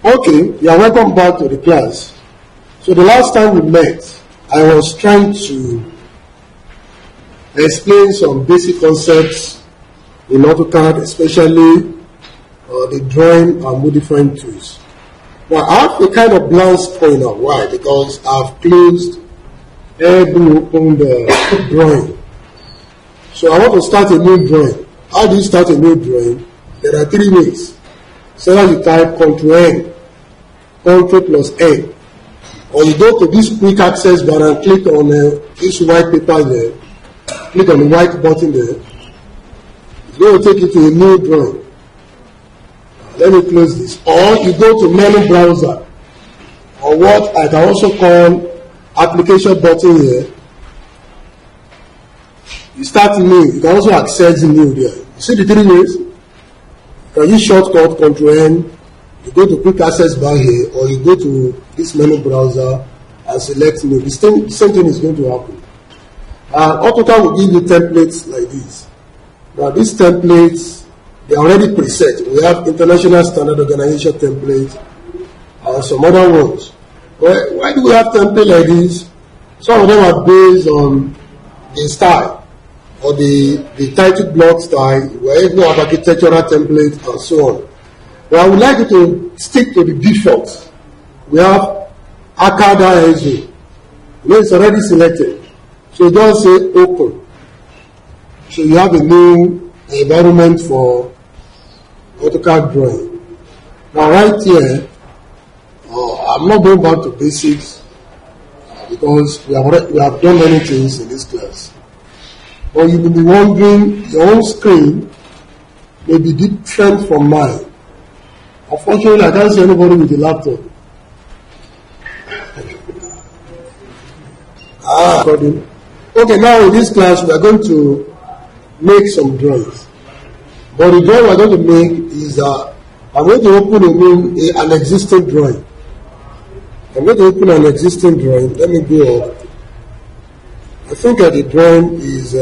Okay, you are welcome back to the class. So the last time we met, I was trying to explain some basic concepts in AutoCAD, especially the drawing and modifying tools. Now I have a kind of blank point now. Why? Because I've closed every open the drawing. So I want to start a new drawing. How do you start a new drawing? There are three ways. So that you type Ctrl+N, Ctrl plus N, or you go to this quick access bar and click on this white paper there. Click on the white button there. It's going to take you to a new drawing. Let me close this. Or you go to menu browser, or what I can also call application button here. You start new. You can also access new there. You see the three ways? You can use shortcut Ctrl+N. You go to quick access bar here, or you go to this menu browser and select new. The same thing is going to happen. AutoCAD will give you templates like this. Now these templates, they are already preset. We have International Standard Organization template and some other ones. Why do we have templates like this? Some of them are based on the style or the title block style. We even have architectural templates and so on. But I would like you to stick to the default. We have AutoCAD ISO. You know, it's already selected. So it does say open. So you have a new environment for AutoCAD drawing. Now right here, I'm not going back to basics because we have done many things in this class. But you will be wondering, your own screen may be different from mine. Unfortunately, I can't see anybody with a laptop. Okay, now in this class, we are going to make some drawings. But the drawing we are going to make is I'm going to open an existing drawing. I'm going to open an existing drawing. Let me go up. I think that the drawing is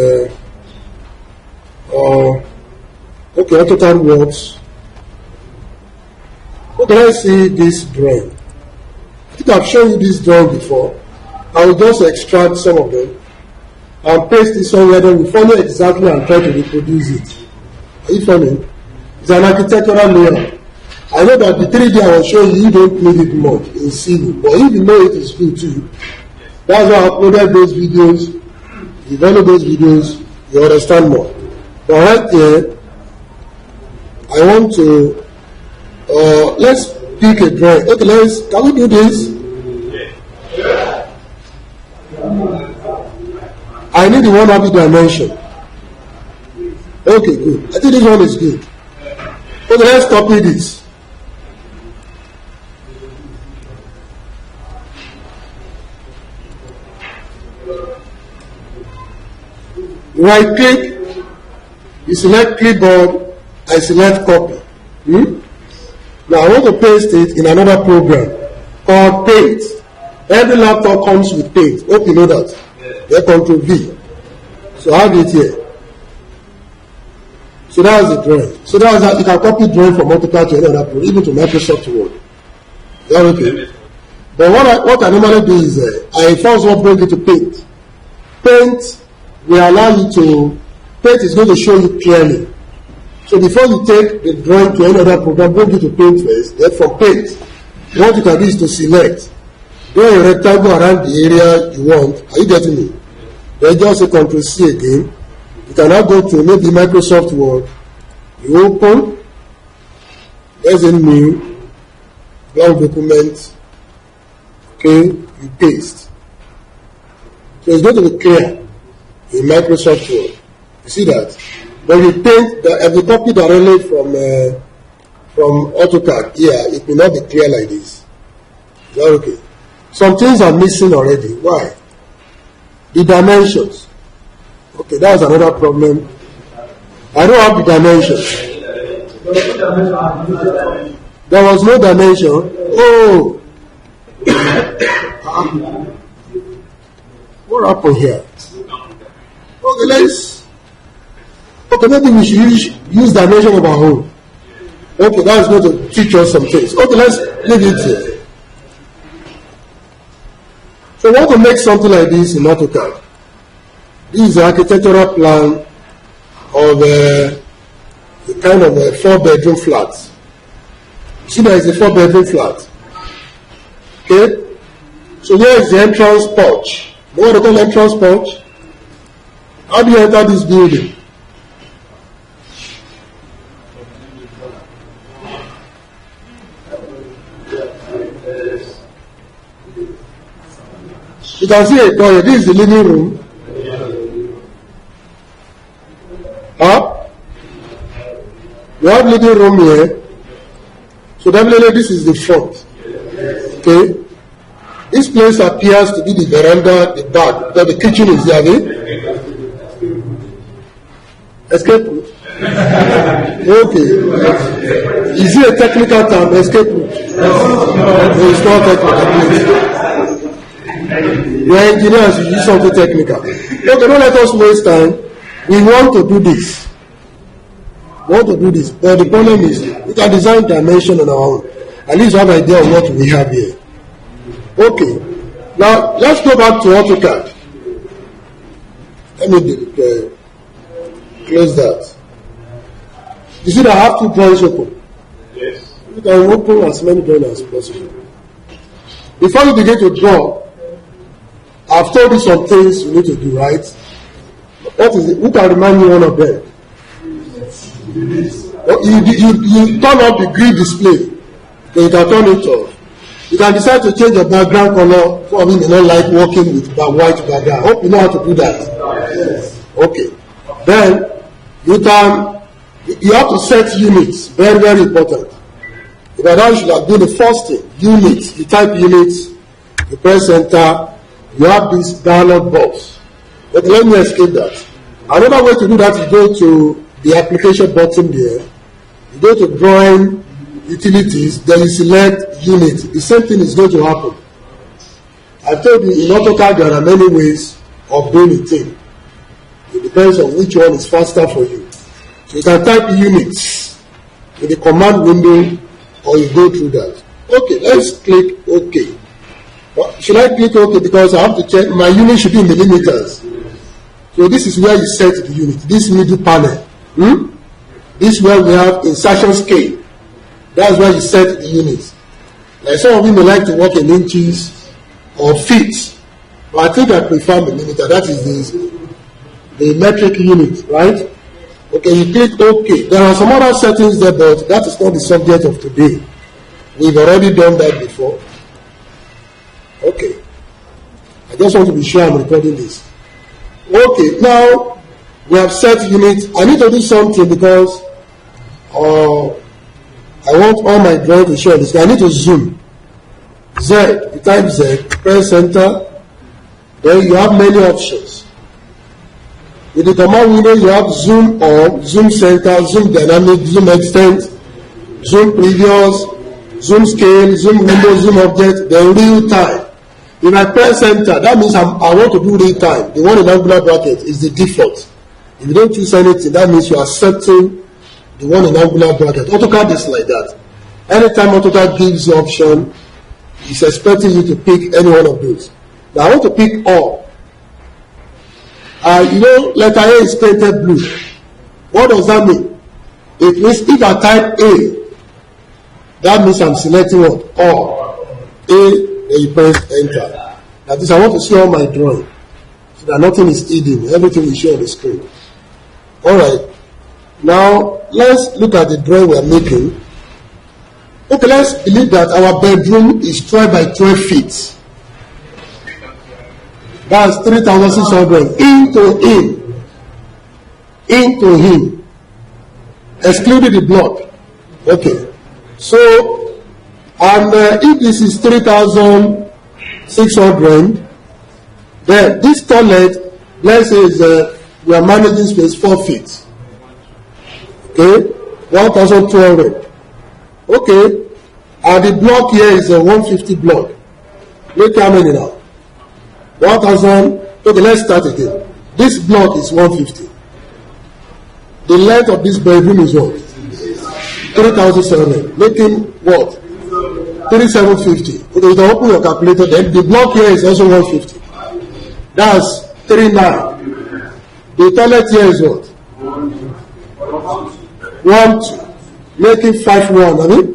okay, AutoCAD works. Okay, let's see this drawing. I think I've shown you this drawing before. I will just extract some of them and paste it somewhere, then we follow exactly and try to reproduce it. Are you following? It's an architectural layer. I know that the 3D I will show you, you don't need it much in civil, but if you know it is good too. That's why I uploaded those videos. If you follow those videos, you understand more. But right here, I want to let's pick a drawing. Okay, can we do this? I need the one happy dimension. Okay, good. I think this one is good. Okay, let's copy this. Right click, you select clipboard, I select copy. Now I want to paste it in another program called Paint. Every laptop comes with Paint. Hope you know that. Then Ctrl V. So I have it here. So that is the drawing. So that is that you can copy drawing from AutoCAD to any other program, even to Microsoft Word. Is that okay? But what I normally do is I first want to bring it to Paint. Paint will allow you to, Paint is going to show you clearly. So before you take the drawing to any other program, bring it to Paint first. Then from Paint, what you can do is to select. Draw a rectangle around the area you want. Are you getting me? Then just say Ctrl C again. You can now go to maybe Microsoft Word. You open. There's a new blank document. Okay, you paste. So it's going to be clear in Microsoft Word. You see that? When you paint, if you copy directly from AutoCAD here, it may not be clear like this. Is that okay? Some things are missing already. Why? The dimensions. Okay, that's another problem. I don't have the dimensions. There was no dimension. Oh! What happened here? Okay, maybe we should use dimension of our own. Okay, that is going to teach us some things. Okay, let's leave it here. So we want to make something like this in AutoCAD. This is the architectural plan of a kind of a 4-bedroom flat. See, there is a 4-bedroom flat. Okay? So here is the entrance porch. You know what they call entrance porch? How do you enter this building? You can see a door. This is the living room. Huh? You have living room here. So definitely this is the front. Okay? This place appears to be the veranda, the back, but the kitchen is there. Escape route. Okay. Is it a technical term? Escape route. No, it's not technical. We are engineers, you use something technical. Okay, don't let us waste time. We want to do this. But the problem is, we can design dimension on our own. At least have an idea of what we have here. Okay. Now, let's go back to AutoCAD. Let me close that. You see that I have 2 drawings open. Yes. You can open as many drawings as possible. Before you begin to draw, I've told you some things you need to do, right? What is it? Who can remind me one of them? You turn off the grid display, then you can turn it off. You can decide to change the background color. Some of you may not like working with white background. I hope you know how to do that. Yes. Okay. Then you have to set units. Very, very important. If I don't, you should do the first thing. Units. You type units, you press enter, you have this dialog box. But let me escape that. Another way to do that is go to the application button there. You go to drawing, utilities, then you select unit. The same thing is going to happen. I told you in AutoCAD there are many ways of doing a thing. It depends on which one is faster for you. So you can type units in the command window or you go through that. Okay, let's click OK. Should I click OK? Because I have to check my unit should be in millimeters. So this is where you set the unit. This middle panel. This is where we have insertion scale. That's where you set the units. Like some of you may like to work in inches or feet. But I think I prefer millimeter. That is the metric unit, right? Okay, you click OK. There are some other settings there, but that is not the subject of today. We've already done that before. Okay. I just want to be sure I'm recording this. Okay, now we have set units. I need to do something because I want all my drawing to show this. I need to zoom. Z, you type Z, press enter. Then you have many options. With the command window, you have zoom all, zoom center, zoom dynamic, zoom extent, zoom previous, zoom scale, zoom window, zoom object, then real time. If I press enter, that means I want to do real time. The one in angular bracket is the default. If you don't choose anything, that means you are accepting the one in angular bracket. AutoCAD is like that. Anytime AutoCAD gives you option, it's expecting you to pick any one of those. Now I want to pick all. Letter A is painted blue. What does that mean? It means if I type A, that means I'm selecting what? All. A. Then you press enter. That is, I want to see all my drawing so that nothing is hidden. Everything is shown on the screen. Alright. Now, let's look at the drawing we are making. Okay, let's believe that our bedroom is 12 by 12 feet. That's 3,600 into him, excluding the block. Okay. So, and if this is 3,600, then this toilet, let's say we are managing space 4 feet. Okay, 1,200. Okay, and the block here is a 150 block. Make how many now? 1,000. Okay, let's start again. This block is 150. The length of this bedroom is what? 3,700, making what? 3,750. Okay, you can open your calculator. Then the block here is also 150. That's 3,900. The toilet here is what? 1,200, making 5,100. I mean,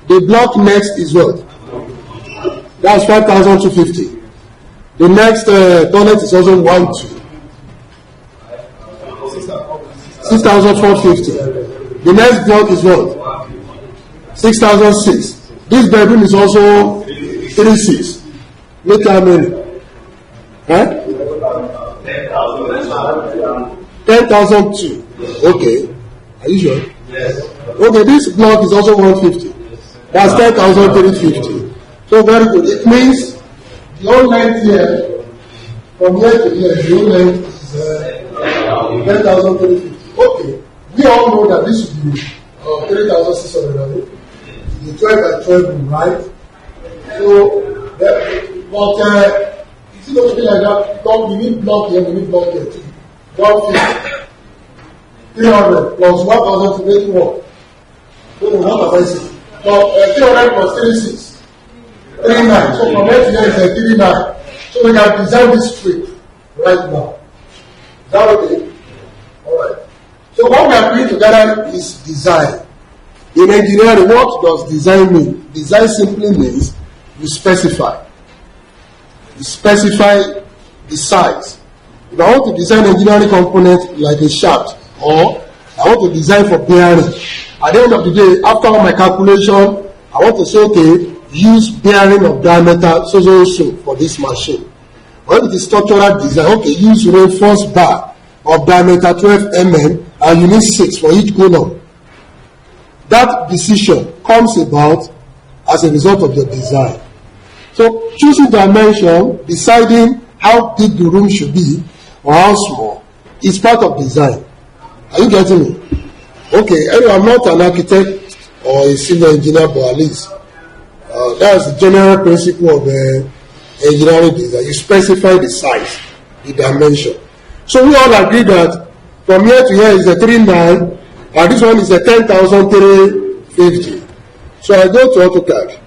the block next is what? That's 5,250. The next toilet is also 1,200. 6,450. The next block is what? 6,006. This bedroom is also 3,600. Make how many? Huh? 10,002. Okay. Are you sure? Yes. Okay, this block is also 150. That's 10,350. So very good. It means the whole length here, from here to here, the whole length is 10,350. Okay. We all know that this should be 3,600. The 12 by 12 room, right? So, but is it going to be like that? Because we need block here, we need block here too. 150. 300 plus 1,000 to make what? No, not as I say. So, 300 plus 36. 39. So, from here to here is 39. So, we can design this straight right now. Is that okay? Alright. So, what we are doing together is design. In engineering, what does design mean? Design simply means you specify. You specify the size. If I want to design engineering component like a shaft, or I want to design for bearing, at the end of the day, after all my calculation, I want to say, okay, use bearing of diameter so for this machine. When it is structural design, okay, use reinforced bar of diameter 12 mm and you need 6 for each column. That decision comes about as a result of your design. So choosing dimension, deciding how big the room should be or how small is part of design. Are you getting me? Okay, anyway, I'm not an architect or a civil engineer, but at least that's the general principle of engineering design. You specify the size, the dimension. So we all agree that from here to here is a 3,900, and this one is a 10,350. So I go to AutoCAD.